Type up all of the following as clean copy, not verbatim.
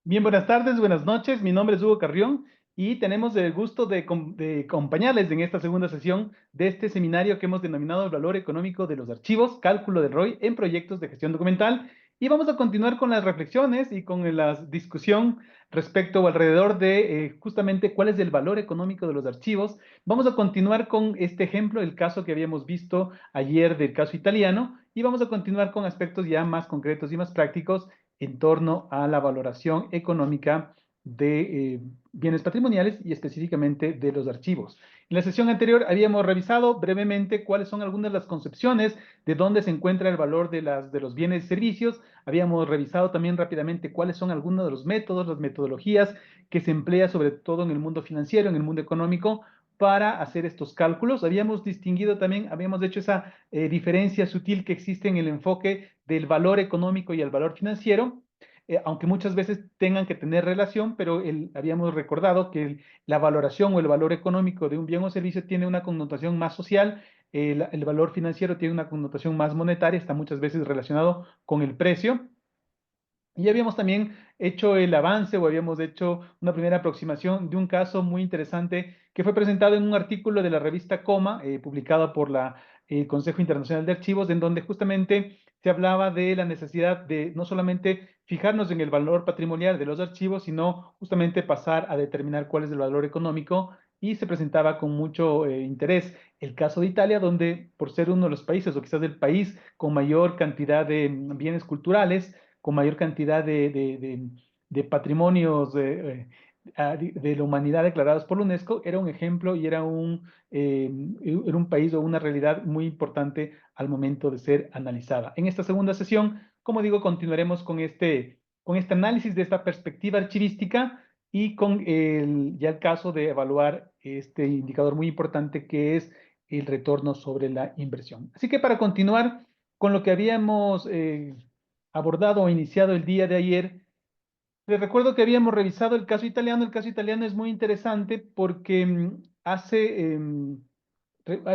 Bien, buenas tardes, buenas noches. Mi nombre es Hugo Carrión y tenemos el gusto de acompañarles en esta segunda sesión de este seminario que hemos denominado el valor económico de los archivos, cálculo del ROI en proyectos de gestión documental. Y vamos a continuar con las reflexiones y con la discusión respecto o alrededor de justamente cuál es el valor económico de los archivos. Vamos a continuar con este ejemplo, el caso que habíamos visto ayer del caso italiano, y vamos a continuar con aspectos ya más concretos y más prácticos en torno a la valoración económica de bienes patrimoniales y específicamente de los archivos. En la sesión anterior habíamos revisado brevemente cuáles son algunas de las concepciones de dónde se encuentra el valor de los bienes y servicios. Habíamos revisado también rápidamente cuáles son algunos de los métodos, las metodologías que se emplea sobre todo en el mundo financiero, en el mundo económico, para hacer estos cálculos. Habíamos distinguido también, habíamos hecho esa diferencia sutil que existe en el enfoque del valor económico y el valor financiero, aunque muchas veces tengan que tener relación, pero habíamos recordado que la valoración o el valor económico de un bien o servicio tiene una connotación más social, el valor financiero tiene una connotación más monetaria, está muchas veces relacionado con el precio. Y habíamos también hecho el avance o habíamos hecho una primera aproximación de un caso muy interesante que fue presentado en un artículo de la revista Coma, publicado por el Consejo Internacional de Archivos, en donde justamente se hablaba de la necesidad de no solamente fijarnos en el valor patrimonial de los archivos, sino justamente pasar a determinar cuál es el valor económico, y se presentaba con mucho interés el caso de Italia, donde por ser uno de los países o quizás el país con mayor cantidad de bienes culturales, con mayor cantidad de patrimonios de la humanidad declarados por la UNESCO, era un ejemplo y era un país o una realidad muy importante al momento de ser analizada. En esta segunda sesión, como digo, continuaremos con este análisis de esta perspectiva archivística y con ya el caso de evaluar este indicador muy importante que es el retorno sobre la inversión. Así que para continuar con lo que habíamos abordado o iniciado el día de ayer, les recuerdo que habíamos revisado el caso italiano. El caso italiano es muy interesante porque hace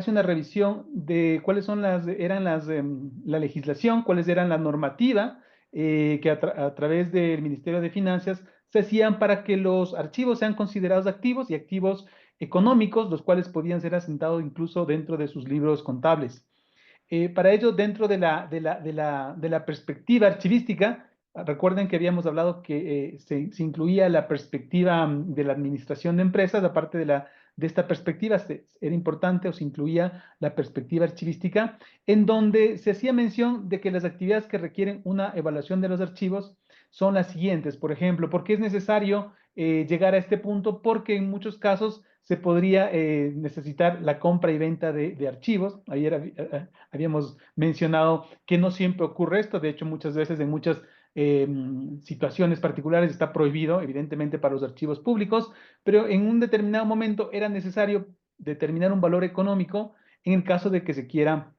una revisión de cuáles son la legislación, cuáles eran la normativa que a través del Ministerio de Finanzas se hacían para que los archivos sean considerados activos y activos económicos, los cuales podían ser asentados incluso dentro de sus libros contables. Para ello, dentro de la perspectiva archivística, recuerden que habíamos hablado que se incluía la perspectiva de la administración de empresas. Aparte de esta perspectiva, era importante o se incluía la perspectiva archivística, en donde se hacía mención de que las actividades que requieren una evaluación de los archivos son las siguientes. Por ejemplo, ¿por qué es necesario llegar a este punto? Porque en muchos casos se podría necesitar la compra y venta de archivos. Ayer habíamos mencionado que no siempre ocurre esto. De hecho, muchas veces en muchas eh, situaciones particulares está prohibido, evidentemente, para los archivos públicos, pero en un determinado momento era necesario determinar un valor económico en el caso de que se quiera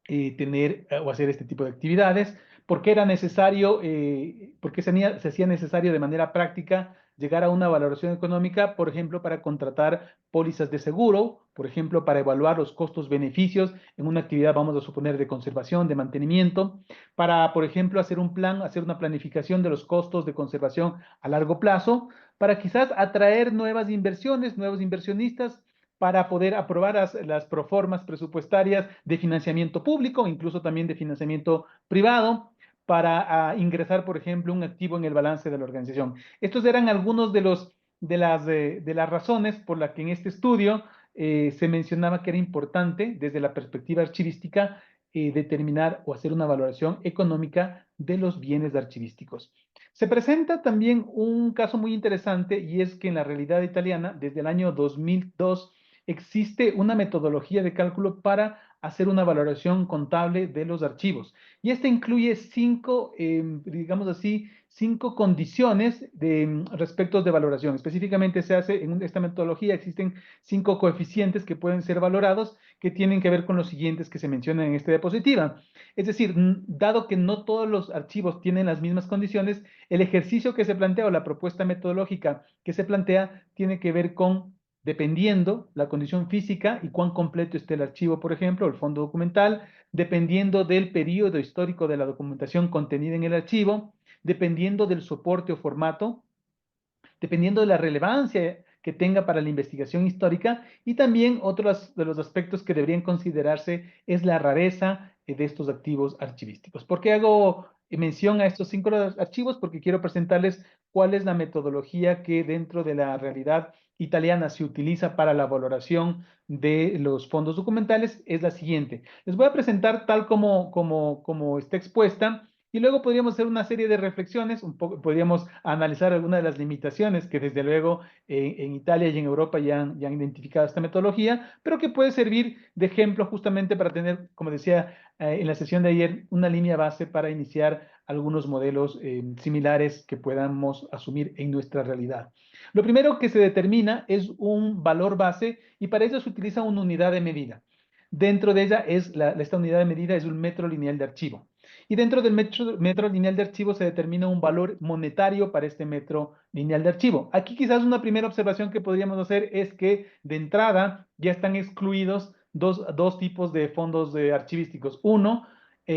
tener o hacer este tipo de actividades, porque era necesario, porque se hacía necesario de manera práctica llegar a una valoración económica, por ejemplo, para contratar pólizas de seguro, por ejemplo, para evaluar los costos-beneficios en una actividad, vamos a suponer, de conservación, de mantenimiento, para, por ejemplo, hacer un plan, hacer una planificación de los costos de conservación a largo plazo, para quizás atraer nuevas inversiones, nuevos inversionistas, para poder aprobar las proformas presupuestarias de financiamiento público, incluso también de financiamiento privado, para ingresar, por ejemplo, un activo en el balance de la organización. Estos eran algunos de las razones por las que en este estudio se mencionaba que era importante, desde la perspectiva archivística, determinar o hacer una valoración económica de los bienes archivísticos. Se presenta también un caso muy interesante, y es que en la realidad italiana, desde el año 2002, existe una metodología de cálculo para hacer una valoración contable de los archivos. Y esta incluye cinco, digamos así, cinco condiciones respecto de valoración. Específicamente se hace en esta metodología, existen cinco coeficientes que pueden ser valorados, que tienen que ver con los siguientes que se mencionan en esta diapositiva. Es decir, dado que no todos los archivos tienen las mismas condiciones, el ejercicio que se plantea o la propuesta metodológica que se plantea tiene que ver con, dependiendo la condición física y cuán completo esté el archivo, por ejemplo, el fondo documental, dependiendo del periodo histórico de la documentación contenida en el archivo, dependiendo del soporte o formato, dependiendo de la relevancia que tenga para la investigación histórica, y también otros de los aspectos que deberían considerarse es la rareza de estos activos archivísticos. ¿Por qué hago mención a estos 5 archivos? Porque quiero presentarles cuál es la metodología que dentro de la realidad italiana se utiliza para la valoración de los fondos documentales. Es la siguiente. Les voy a presentar tal como está expuesta, y luego podríamos hacer una serie de reflexiones, un poco, podríamos analizar algunas de las limitaciones que desde luego en Italia y en Europa ya han identificado esta metodología, pero que puede servir de ejemplo justamente para tener, como decía en la sesión de ayer, una línea base para iniciar algunos modelos similares que podamos asumir en nuestra realidad. Lo primero que se determina es un valor base, y para eso se utiliza una unidad de medida. Dentro de ella esta unidad de medida es un metro lineal de archivo. Y dentro del metro lineal de archivo se determina un valor monetario para este metro lineal de archivo. Aquí quizás una primera observación que podríamos hacer es que de entrada ya están excluidos dos tipos de fondos archivísticos. Uno,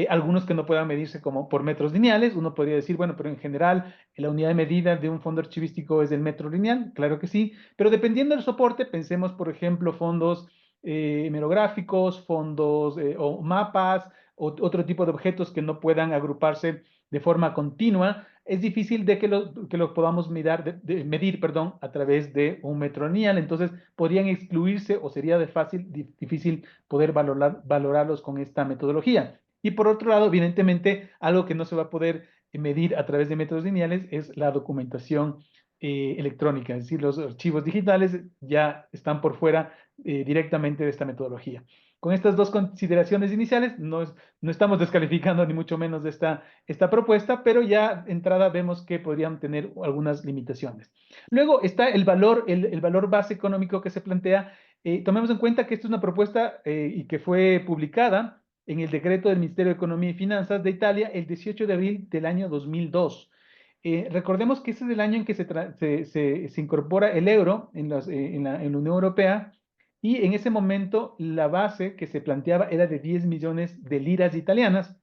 algunos que no puedan medirse como por metros lineales. Uno podría decir, bueno, pero en general la unidad de medida de un fondo archivístico es el metro lineal. Claro que sí, pero dependiendo del soporte, pensemos, por ejemplo, fondos hemerográficos, fondos o mapas, otro tipo de objetos que no puedan agruparse de forma continua. Es difícil de que lo podamos medir, perdón, a través de un metro lineal. Entonces, podrían excluirse o sería difícil poder valorarlos con esta metodología. Y por otro lado, evidentemente, algo que no se va a poder medir a través de métodos lineales es la documentación electrónica, es decir, los archivos digitales ya están por fuera directamente de esta metodología. Con estas dos consideraciones iniciales, no estamos descalificando ni mucho menos de esta propuesta, pero ya de entrada vemos que podrían tener algunas limitaciones. Luego está el valor base económico que se plantea. Tomemos en cuenta que esta es una propuesta y que fue publicada en el decreto del Ministerio de Economía y Finanzas de Italia el 18 de abril del año 2002. Recordemos que ese es el año en que se incorpora el euro en la Unión Europea, y en ese momento la base que se planteaba era de 10 millones de liras italianas,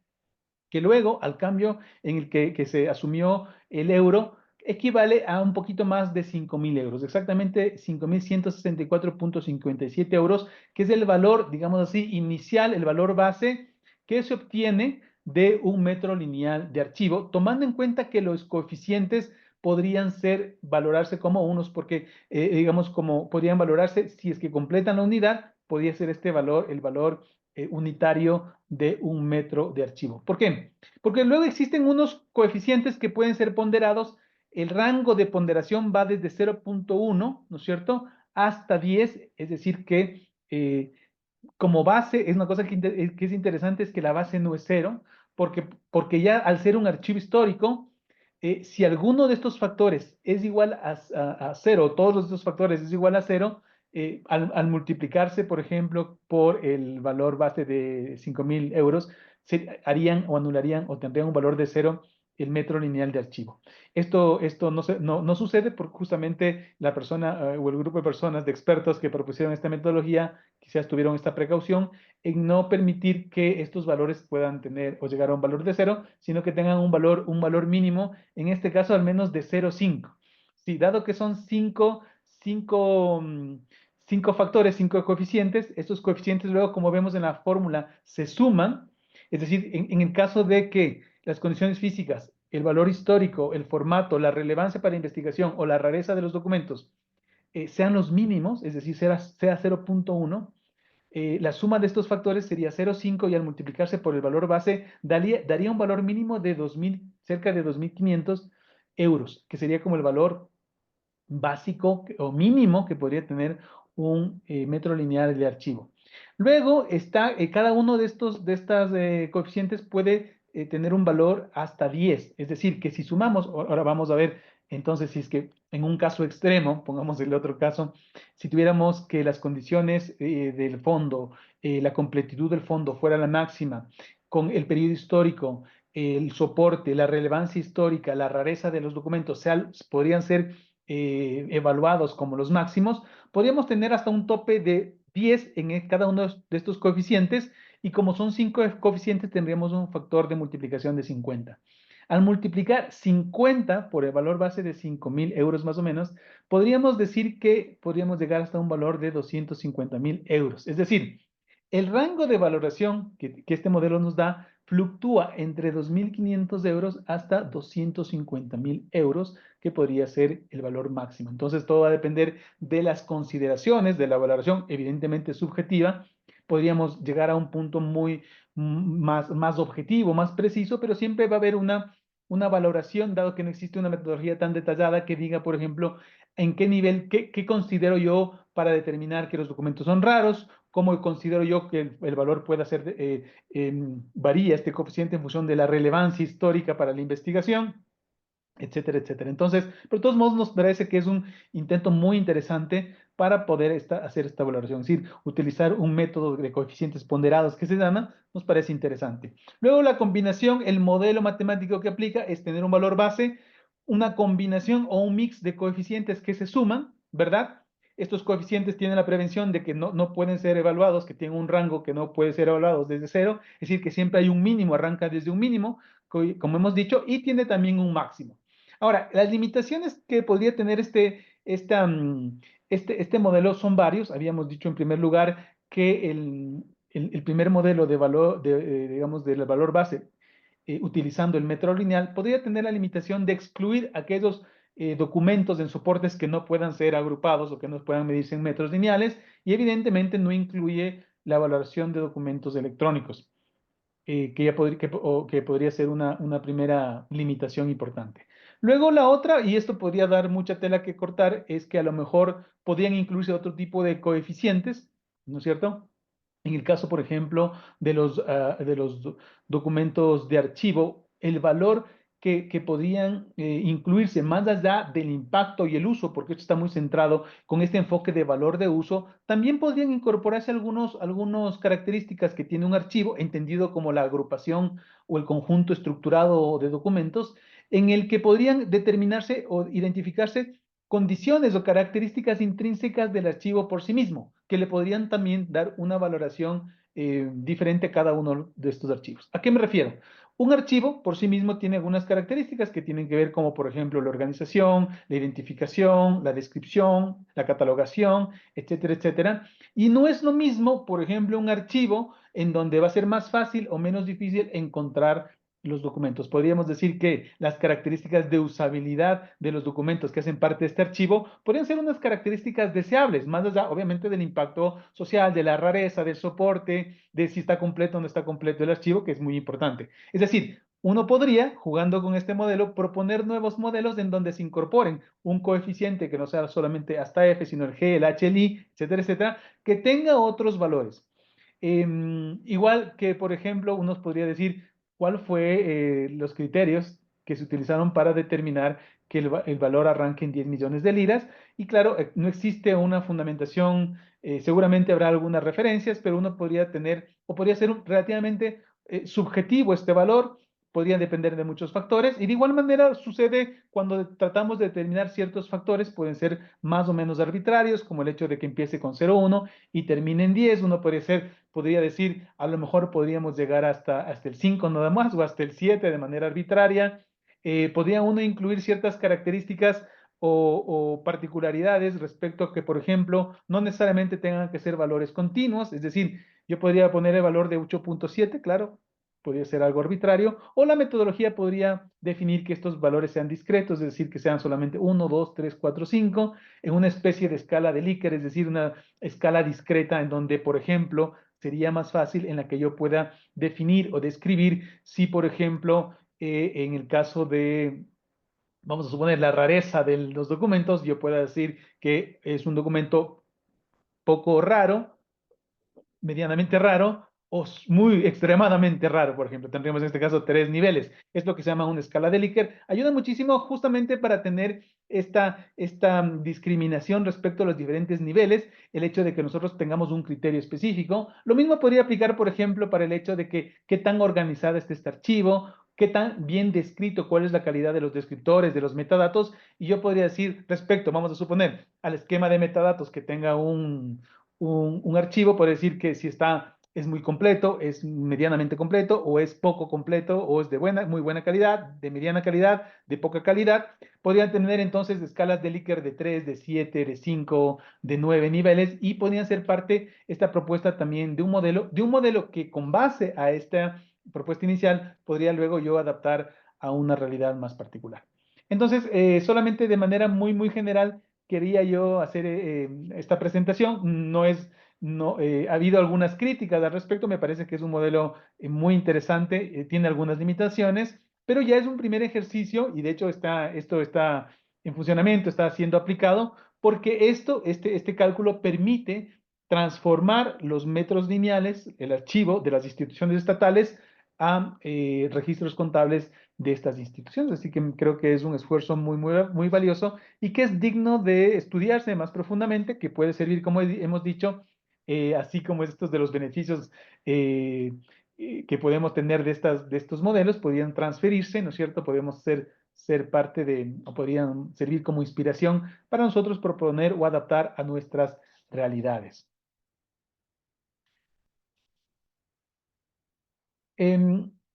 que luego, al cambio en el que se asumió el euro, equivale a un poquito más de 5.000 euros, exactamente 5.164.57 euros, que es el valor, digamos así, inicial, el valor base que se obtiene de un metro lineal de archivo, tomando en cuenta que los coeficientes podrían valorarse como unos, porque digamos, como podrían valorarse si es que completan la unidad, podría ser este valor, el valor unitario de un metro de archivo. ¿Por qué? Porque luego existen unos coeficientes que pueden ser ponderados. El rango de ponderación va desde 0.1, ¿no es cierto?, hasta 10, es decir, que como base, es una cosa que es interesante, es que la base no es cero, porque ya al ser un archivo histórico, si alguno de estos factores es igual a cero, todos los estos factores es igual a cero, al multiplicarse, por ejemplo, por el valor base de 5.000 euros, se harían o anularían o tendrían un valor de cero el metro lineal de archivo. Esto no sucede porque justamente la persona o el grupo de personas, de expertos que propusieron esta metodología, quizás tuvieron esta precaución en no permitir que estos valores puedan tener o llegar a un valor de cero, sino que tengan un valor mínimo, en este caso al menos de 0,5. Sí, dado que son cinco factores, cinco coeficientes, estos coeficientes luego, como vemos en la fórmula, se suman. Es decir, en el caso de que las condiciones físicas, el valor histórico, el formato, la relevancia para investigación o la rareza de los documentos sean los mínimos, es decir, sea 0.1, la suma de estos factores sería 0,5, y al multiplicarse por el valor base daría un valor mínimo de cerca de 2.500 euros, que sería como el valor básico o mínimo que podría tener un metro lineal de archivo. Luego está, cada uno de estas coeficientes puede tener un valor hasta 10, es decir, que si sumamos, ahora vamos a ver, entonces, si es que en un caso extremo, pongamos el otro caso, si tuviéramos que las condiciones del fondo, la completitud del fondo fuera la máxima, con el periodo histórico, el soporte, la relevancia histórica, la rareza de los documentos, podrían ser evaluados como los máximos, podríamos tener hasta un tope de 10 en cada uno de estos coeficientes, y como son 5 coeficientes, tendríamos un factor de multiplicación de 50. Al multiplicar 50 por el valor base de 5.000 euros más o menos, podríamos decir que podríamos llegar hasta un valor de 250.000 euros. Es decir, el rango de valoración que este modelo nos da fluctúa entre 2.500 euros hasta 250.000 euros, que podría ser el valor máximo. Entonces, todo va a depender de las consideraciones de la valoración, evidentemente subjetiva. Podríamos llegar a un punto más objetivo, más preciso, pero siempre va a haber una valoración, dado que no existe una metodología tan detallada que diga, por ejemplo, en qué nivel, qué considero yo para determinar que los documentos son raros, cómo considero yo que el valor pueda ser, varía este coeficiente en función de la relevancia histórica para la investigación, etcétera, etcétera. Entonces, pero de todos modos nos parece que es un intento muy interesante para poder hacer esta valoración, es decir, utilizar un método de coeficientes ponderados que se llama, nos parece interesante. Luego la combinación, el modelo matemático que aplica es tener un valor base, una combinación o un mix de coeficientes que se suman, ¿verdad? Estos coeficientes tienen la prevención de que no pueden ser evaluados, que tienen un rango que no puede ser evaluado desde cero, es decir, que siempre hay un mínimo, arranca desde un mínimo, como hemos dicho, y tiene también un máximo. Ahora, las limitaciones que podría tener este modelo son varios. Habíamos dicho en primer lugar que el primer modelo de valor, digamos, del valor base, utilizando el metro lineal, podría tener la limitación de excluir aquellos documentos en soportes que no puedan ser agrupados o que no puedan medirse en metros lineales, y evidentemente no incluye la valoración de documentos electrónicos, que podría ser una primera limitación importante. Luego la otra, y esto podría dar mucha tela que cortar, es que a lo mejor podrían incluirse otro tipo de coeficientes, ¿no es cierto? En el caso, por ejemplo, de los documentos de archivo, el valor que podrían incluirse más allá del impacto y el uso, porque esto está muy centrado con este enfoque de valor de uso, también podrían incorporarse algunas características que tiene un archivo, entendido como la agrupación o el conjunto estructurado de documentos, en el que podrían determinarse o identificarse condiciones o características intrínsecas del archivo por sí mismo, que le podrían también dar una valoración diferente a cada uno de estos archivos. ¿A qué me refiero? Un archivo por sí mismo tiene algunas características que tienen que ver como, por ejemplo, la organización, la identificación, la descripción, la catalogación, etcétera, etcétera. Y no es lo mismo, por ejemplo, un archivo en donde va a ser más fácil o menos difícil encontrar los documentos. Podríamos decir que las características de usabilidad de los documentos que hacen parte de este archivo podrían ser unas características deseables, más allá, obviamente, del impacto social, de la rareza, del soporte, de si está completo o no está completo el archivo, que es muy importante. Es decir, uno podría, jugando con este modelo, proponer nuevos modelos en donde se incorporen un coeficiente que no sea solamente hasta F, sino el G, el H, el I, etcétera, etcétera, que tenga otros valores. Igual que, por ejemplo, uno podría decir cuál fue los criterios que se utilizaron para determinar que el valor arranque en 10 millones de liras. Y claro, no existe una fundamentación, seguramente habrá algunas referencias, pero uno podría tener, o podría ser relativamente subjetivo este valor, podría depender de muchos factores. Y de igual manera sucede cuando tratamos de determinar ciertos factores, pueden ser más o menos arbitrarios, como el hecho de que empiece con 0,1 y termine en 10. Uno podría decir, a lo mejor podríamos llegar hasta el 5 nada más, o hasta el 7 de manera arbitraria. Podría uno incluir ciertas características o particularidades respecto a que, por ejemplo, no necesariamente tengan que ser valores continuos, es decir, yo podría poner el valor de 8,7, claro, podría ser algo arbitrario, o la metodología podría definir que estos valores sean discretos, es decir, que sean solamente 1, 2, 3, 4, 5, en una especie de escala de Likert, es decir, una escala discreta en donde, por ejemplo, sería más fácil en la que yo pueda definir o describir si, por ejemplo, en el caso de, vamos a suponer, la rareza de los documentos, yo pueda decir que es un documento poco raro, medianamente raro o muy extremadamente raro, por ejemplo. Tendríamos en este caso 3 niveles. Es lo que se llama una escala de Likert. Ayuda muchísimo justamente para tener esta discriminación respecto a los diferentes niveles, el hecho de que nosotros tengamos un criterio específico. Lo mismo podría aplicar, por ejemplo, para el hecho de que qué tan organizado está este archivo, qué tan bien descrito, cuál es la calidad de los descriptores, de los metadatos, y yo podría decir respecto, vamos a suponer, al esquema de metadatos que tenga un archivo, puede decir que si está es muy completo, es medianamente completo, o es poco completo, o es de muy buena calidad, de mediana calidad, de poca calidad. Podrían tener entonces escalas de Likert de 3, de 7, de 5, de 9 niveles, y podrían ser parte esta propuesta también de un modelo que con base a esta propuesta inicial podría luego yo adaptar a una realidad más particular. Entonces, solamente de manera muy general quería yo hacer esta presentación. No, ha habido algunas críticas al respecto, me parece que es un modelo muy interesante, tiene algunas limitaciones, pero ya es un primer ejercicio y de hecho esto está en funcionamiento, está siendo aplicado, porque este cálculo permite transformar los metros lineales, el archivo de las instituciones estatales, a registros contables de estas instituciones. Así que creo que es un esfuerzo muy valioso y que es digno de estudiarse más profundamente, que puede servir, como hemos dicho, así como estos de los beneficios eh, que podemos tener de estos modelos, podrían transferirse, ¿no es cierto? Podemos ser parte o podrían servir como inspiración para nosotros proponer o adaptar a nuestras realidades.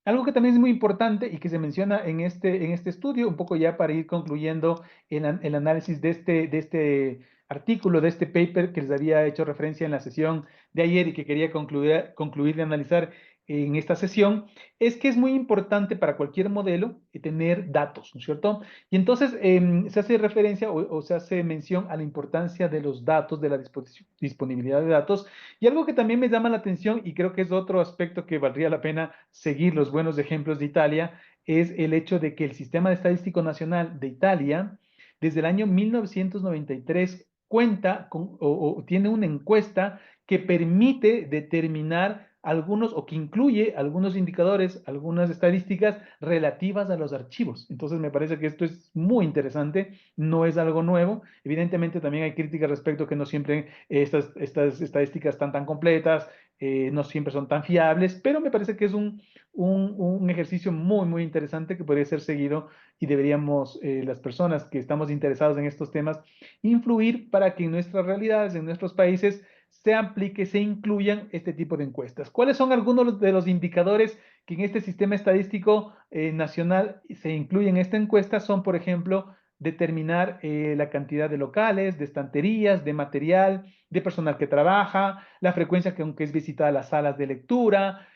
Algo que también es muy importante y que se menciona en este estudio, un poco ya para ir concluyendo el análisis de este artículo, de este paper que les había hecho referencia en la sesión de ayer y que quería concluir de analizar en esta sesión, es que es muy importante para cualquier modelo tener datos, ¿no es cierto? Y entonces se hace referencia o se hace mención a la importancia de los datos, de la disponibilidad de datos, y algo que también me llama la atención, y creo que es otro aspecto que valdría la pena seguir los buenos ejemplos de Italia, es el hecho de que el Sistema Estadístico Nacional de Italia, desde el año 1993, cuenta o tiene una encuesta que permite determinar algunos o que incluye algunos indicadores, algunas estadísticas relativas a los archivos. Entonces me parece que esto es muy interesante, no es algo nuevo. Evidentemente también hay críticas respecto a que no siempre estas estadísticas están tan completas, no siempre son tan fiables, pero me parece que es un ejercicio muy interesante que podría ser seguido y deberíamos, las personas que estamos interesados en estos temas, influir para que en nuestras realidades, en nuestros países, se aplique, se incluyan este tipo de encuestas. ¿Cuáles son algunos de los indicadores que en este sistema estadístico nacional se incluyen en esta encuesta? Son, por ejemplo, determinar la cantidad de locales, de estanterías, de material, de personal que trabaja, la frecuencia con que es visitada las salas de lectura,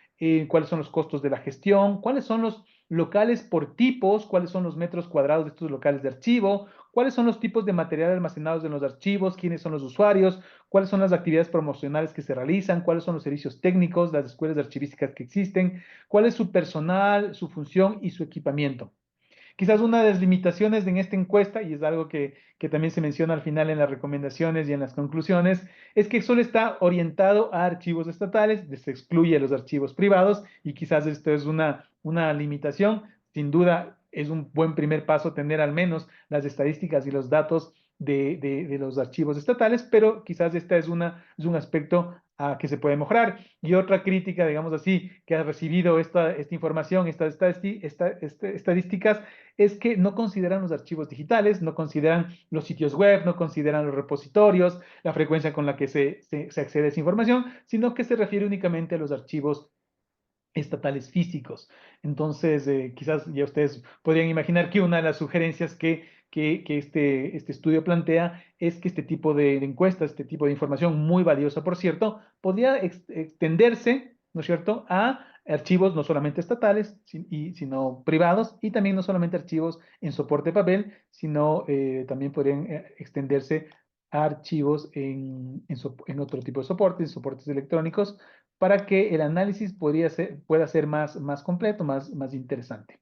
cuáles son los costos de la gestión, cuáles son los locales por tipos, cuáles son los metros cuadrados de estos locales de archivo, cuáles son los tipos de material almacenados en los archivos, quiénes son los usuarios, cuáles son las actividades promocionales que se realizan, cuáles son los servicios técnicos, las escuelas de archivísticas que existen, cuál es su personal, su función y su equipamiento. Quizás una de las limitaciones en esta encuesta, y es algo que también se menciona al final en las recomendaciones y en las conclusiones, es que solo está orientado a archivos estatales, se excluye los archivos privados, y quizás esto es una limitación. Sin duda, es un buen primer paso tener al menos las estadísticas y los datos de los archivos estatales, pero quizás este es un aspecto que se puede mejorar. Y otra crítica, digamos así, que ha recibido esta información, estadísticas, es que no consideran los archivos digitales, no consideran los sitios web, no consideran los repositorios, la frecuencia con la que se accede a esa información, sino que se refiere únicamente a los archivos estatales físicos. Entonces, quizás ya ustedes podrían imaginar que una de las sugerencias que este estudio plantea es que este tipo de encuestas, este tipo de información muy valiosa, por cierto, podría extenderse, ¿no es cierto?, a archivos no solamente estatales, sino privados, y también no solamente archivos en soporte papel, sino también podrían extenderse a archivos en otro tipo de soportes electrónicos, para que el análisis pueda ser más completo, más interesante.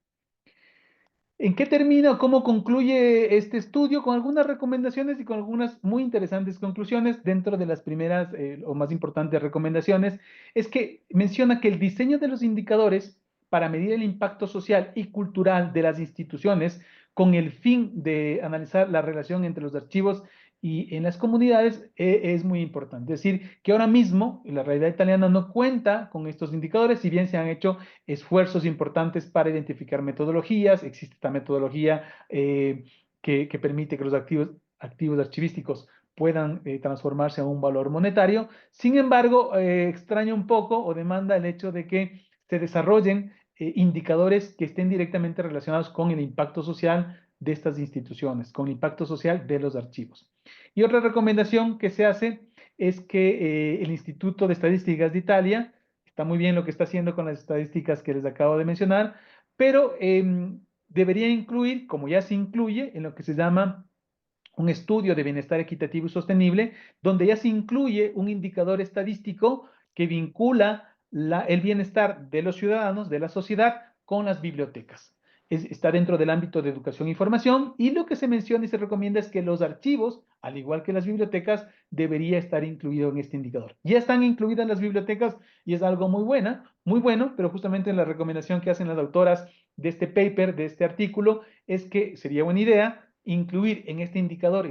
¿En qué termina, cómo concluye este estudio? Con algunas recomendaciones y con algunas muy interesantes conclusiones. Dentro de las primeras o más importantes recomendaciones es que menciona que el diseño de los indicadores para medir el impacto social y cultural de las instituciones, con el fin de analizar la relación entre los archivos y en las comunidades, es muy importante. Es decir, que ahora mismo la realidad italiana no cuenta con estos indicadores, si bien se han hecho esfuerzos importantes para identificar metodologías. Existe esta metodología que permite que los activos archivísticos puedan transformarse a un valor monetario. Sin embargo, extraña un poco o demanda el hecho de que se desarrollen indicadores que estén directamente relacionados con el impacto social de estas instituciones, con el impacto social de los archivos. Y otra recomendación que se hace es que el Instituto de Estadísticas de Italia, está muy bien lo que está haciendo con las estadísticas que les acabo de mencionar, pero debería incluir, como ya se incluye en lo que se llama un estudio de bienestar equitativo y sostenible, donde ya se incluye un indicador estadístico que vincula el bienestar de los ciudadanos, de la sociedad, con las bibliotecas. Está dentro del ámbito de educación e información y lo que se menciona y se recomienda es que los archivos, al igual que las bibliotecas, debería estar incluido en este indicador. Ya están incluidas las bibliotecas y es algo muy bueno, pero justamente la recomendación que hacen las autoras de este paper, de este artículo, es que sería buena idea incluir en este indicador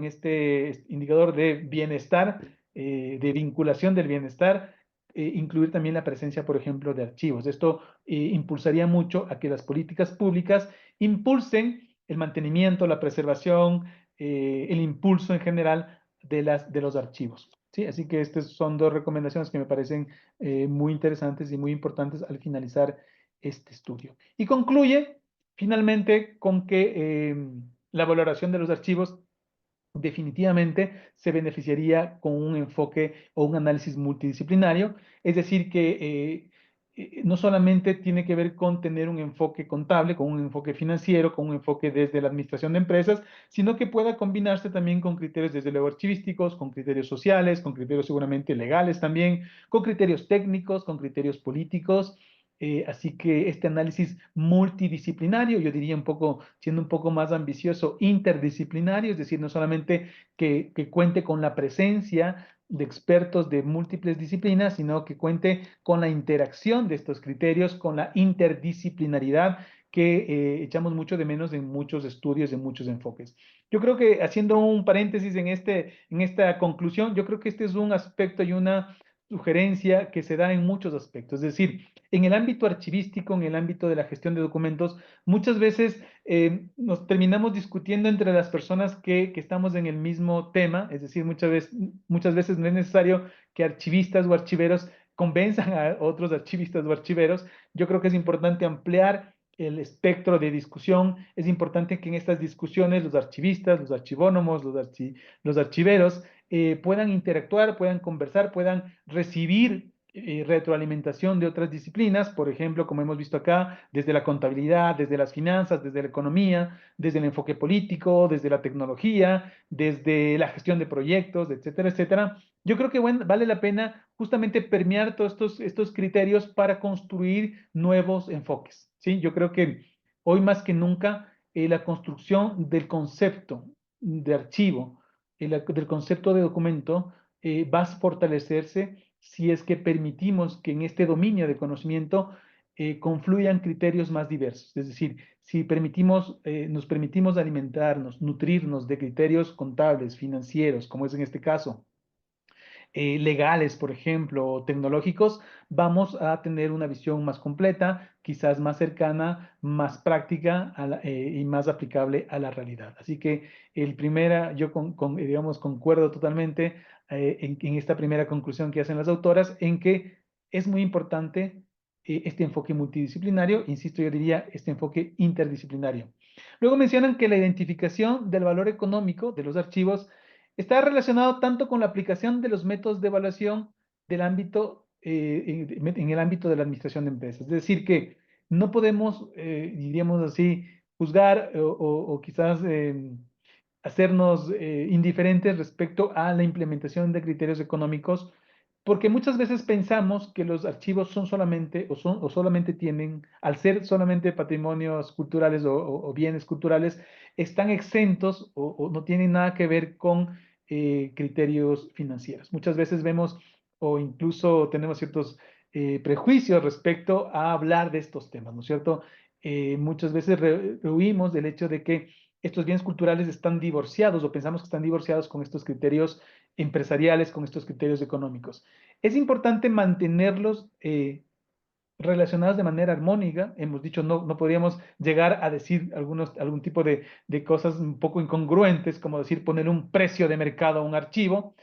de bienestar, de vinculación del bienestar, incluir también la presencia, por ejemplo, de archivos. Esto impulsaría mucho a que las políticas públicas impulsen el mantenimiento, la preservación, el impulso en general de los archivos. ¿Sí? Así que estas son dos recomendaciones que me parecen muy interesantes y muy importantes al finalizar este estudio. Y concluye finalmente con que la valoración de los archivos definitivamente se beneficiaría con un enfoque o un análisis multidisciplinario, es decir, que no solamente tiene que ver con tener un enfoque contable, con un enfoque financiero, con un enfoque desde la administración de empresas, sino que pueda combinarse también con criterios desde luego archivísticos, con criterios sociales, con criterios seguramente legales también, con criterios técnicos, con criterios políticos. Así que este análisis multidisciplinario, yo diría un poco, siendo un poco más ambicioso, interdisciplinario, es decir, no solamente que cuente con la presencia de expertos de múltiples disciplinas, sino que cuente con la interacción de estos criterios, con la interdisciplinaridad que echamos mucho de menos en muchos estudios, en muchos enfoques. Yo creo que haciendo un paréntesis en esta conclusión, yo creo que este es un aspecto y una sugerencia que se da en muchos aspectos. Es decir, en el ámbito archivístico, en el ámbito de la gestión de documentos, muchas veces nos terminamos discutiendo entre las personas que estamos en el mismo tema, es decir, muchas veces no es necesario que archivistas o archiveros convenzan a otros archivistas o archiveros. Yo creo que es importante ampliar el espectro de discusión. Es importante que en estas discusiones los archivistas, los archivónomos, los archiveros puedan interactuar, puedan conversar, puedan recibir retroalimentación de otras disciplinas, por ejemplo, como hemos visto acá, desde la contabilidad, desde las finanzas, desde la economía, desde el enfoque político, desde la tecnología, desde la gestión de proyectos, etcétera, etcétera. Yo creo que vale la pena justamente permear todos estos criterios para construir nuevos enfoques. ¿Sí? Yo creo que hoy más que nunca la construcción del concepto de archivo, del concepto de documento, va a fortalecerse si es que permitimos que en este dominio de conocimiento confluyan criterios más diversos. Es decir, si nos permitimos alimentarnos, nutrirnos de criterios contables, financieros, como es en este caso, legales, por ejemplo, o tecnológicos, vamos a tener una visión más completa, quizás más cercana, más práctica y más aplicable a la realidad. Así que yo digamos, concuerdo totalmente en esta primera conclusión que hacen las autoras, en que es muy importante este enfoque multidisciplinario, insisto, yo diría este enfoque interdisciplinario. Luego mencionan que la identificación del valor económico de los archivos está relacionado tanto con la aplicación de los métodos de evaluación del ámbito, en el ámbito de la administración de empresas. Es decir, que no podemos, diríamos así, juzgar o quizás hacernos indiferentes respecto a la implementación de criterios económicos, porque muchas veces pensamos que los archivos son solamente o solamente tienen, al ser solamente patrimonios culturales o bienes culturales, están exentos o no tienen nada que ver con criterios financieros. Muchas veces vemos o incluso tenemos ciertos prejuicios respecto a hablar de estos temas, ¿no es cierto? Muchas veces rehuimos del hecho de que estos bienes culturales están divorciados o pensamos que están divorciados con estos criterios empresariales, con estos criterios económicos. Es importante mantenerlos relacionadas de manera armónica. Hemos dicho, no podríamos llegar a decir algún tipo de cosas un poco incongruentes, como decir poner un precio de mercado a un archivo,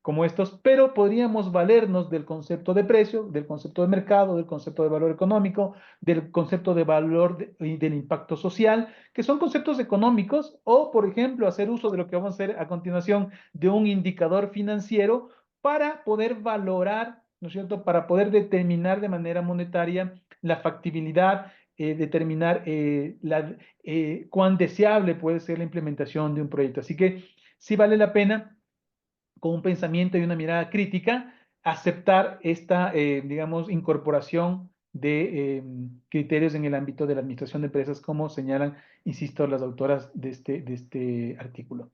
como estos, pero podríamos valernos del concepto de precio, del concepto de mercado, del concepto de valor económico, del concepto de valor y del impacto social, que son conceptos económicos, o, por ejemplo, hacer uso de lo que vamos a hacer a continuación de un indicador financiero para poder valorar, ¿no es cierto?, para poder determinar de manera monetaria la factibilidad, determinar cuán deseable puede ser la implementación de un proyecto. Así que sí vale la pena, con un pensamiento y una mirada crítica, aceptar esta, digamos, incorporación de criterios en el ámbito de la administración de empresas, como señalan, insisto, las autoras de este artículo.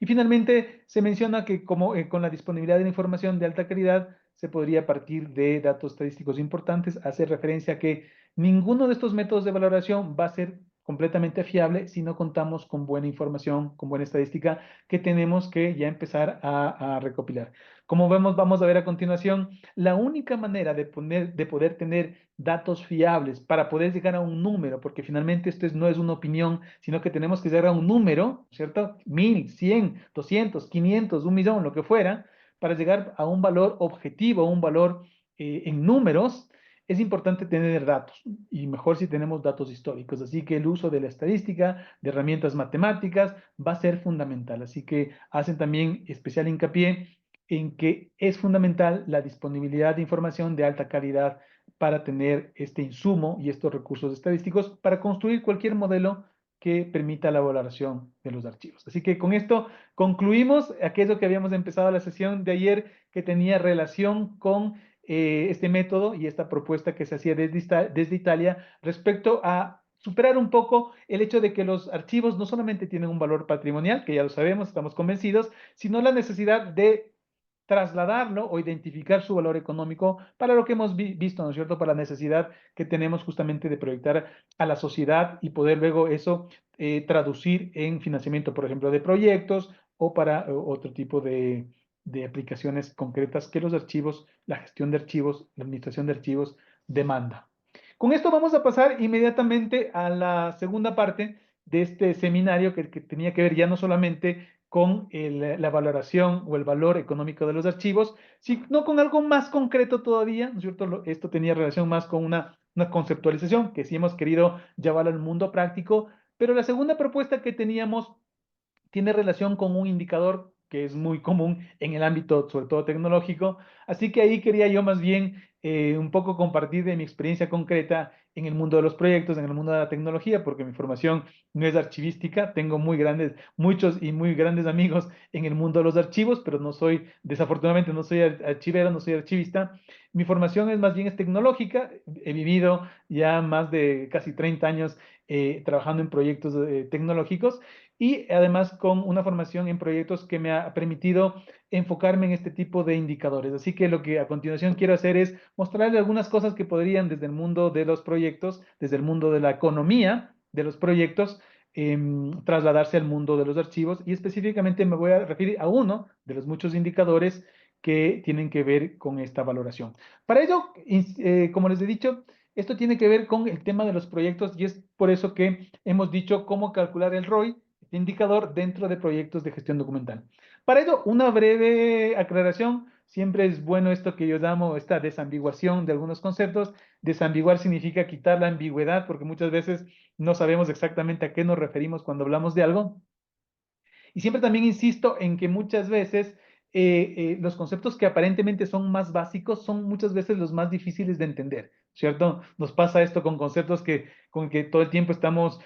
Y finalmente, se menciona que como, con la disponibilidad de la información de alta calidad, se podría partir de datos estadísticos importantes, hacer referencia a que ninguno de estos métodos de valoración va a ser completamente fiable si no contamos con buena información, con buena estadística que tenemos que ya empezar a recopilar. Como vemos, vamos a ver a continuación, la única manera de poder tener datos fiables para poder llegar a un número, porque finalmente no es una opinión, sino que tenemos que llegar a un número, ¿cierto? 1000, 100, 200, 500, 1 millón, lo que fuera, para llegar a un valor objetivo, un valor en números. Es importante tener datos, y mejor si tenemos datos históricos. Así que el uso de la estadística, de herramientas matemáticas, va a ser fundamental. Así que hacen también especial hincapié en que es fundamental la disponibilidad de información de alta calidad para tener este insumo y estos recursos estadísticos para construir cualquier modelo que permita la valoración de los archivos. Así que con esto concluimos aquello que habíamos empezado la sesión de ayer, que tenía relación con este método y esta propuesta que se hacía desde Italia respecto a superar un poco el hecho de que los archivos no solamente tienen un valor patrimonial, que ya lo sabemos, estamos convencidos, sino la necesidad de trasladarlo o identificar su valor económico para lo que hemos visto, ¿no es cierto?, para la necesidad que tenemos justamente de proyectar a la sociedad y poder luego eso traducir en financiamiento, por ejemplo, de proyectos o para otro tipo de aplicaciones concretas que los archivos, la gestión de archivos, la administración de archivos demanda. Con esto vamos a pasar inmediatamente a la segunda parte de este seminario que tenía que ver ya no solamente con la valoración o el valor económico de los archivos, sino con algo más concreto todavía, ¿no es cierto? Esto tenía relación más con una conceptualización que sí hemos querido llevar al mundo práctico, pero la segunda propuesta que teníamos tiene relación con un indicador que es muy común en el ámbito, sobre todo tecnológico. Así que ahí quería yo más bien un poco compartir de mi experiencia concreta en el mundo de los proyectos, en el mundo de la tecnología, porque mi formación no es archivística. Tengo muchos y muy grandes amigos en el mundo de los archivos, pero no soy, desafortunadamente, no soy archivero, no soy archivista. Mi formación es más bien tecnológica. He vivido ya más de casi 30 años trabajando en proyectos tecnológicos, y además con una formación en proyectos que me ha permitido enfocarme en este tipo de indicadores. Así que lo que a continuación quiero hacer es mostrarles algunas cosas que podrían desde el mundo de los proyectos, desde el mundo de la economía de los proyectos, trasladarse al mundo de los archivos, y específicamente me voy a referir a uno de los muchos indicadores que tienen que ver con esta valoración. Para ello, como les he dicho, esto tiene que ver con el tema de los proyectos, y es por eso que hemos dicho cómo calcular el ROI, este indicador, dentro de proyectos de gestión documental. Para ello, una breve aclaración. Siempre es bueno esto que yo llamo esta desambiguación de algunos conceptos. Desambiguar significa quitar la ambigüedad, porque muchas veces no sabemos exactamente a qué nos referimos cuando hablamos de algo. Y siempre también insisto en que muchas veces los conceptos que aparentemente son más básicos son muchas veces los más difíciles de entender, ¿cierto? Nos pasa esto con conceptos con que todo el tiempo estamos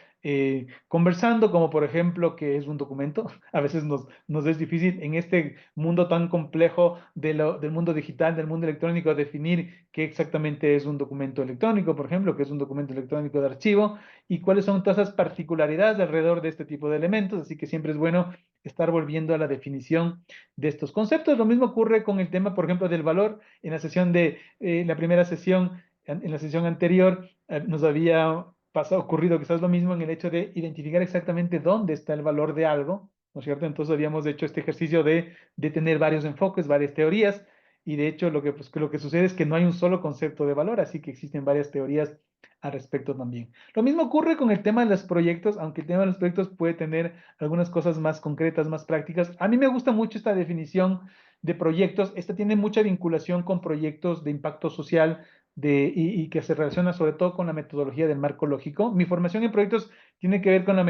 conversando, como por ejemplo, ¿qué es un documento? A veces nos es difícil en este mundo tan complejo del mundo digital, del mundo electrónico, definir qué exactamente es un documento electrónico, por ejemplo, qué es un documento electrónico de archivo y cuáles son todas esas particularidades alrededor de este tipo de elementos. Así que siempre es bueno estar volviendo a la definición de estos conceptos. Lo mismo ocurre con el tema, por ejemplo, del valor. En la sesión la primera sesión, en la sesión anterior, nos había ocurrido quizás lo mismo en el hecho de identificar exactamente dónde está el valor de algo, ¿no es cierto? Entonces habíamos hecho este ejercicio de tener varios enfoques, varias teorías. y de hecho lo que, pues, que lo que sucede es que no hay un solo concepto de valor, así que existen varias teorías al respecto también. Lo mismo ocurre con el tema de los proyectos, aunque el tema de los proyectos puede tener algunas cosas más concretas, más prácticas. A mí me gusta mucho esta definición de proyectos. Esta tiene mucha vinculación con proyectos de impacto social y que se relaciona sobre todo con la metodología del marco lógico. Mi formación en proyectos tiene que ver con la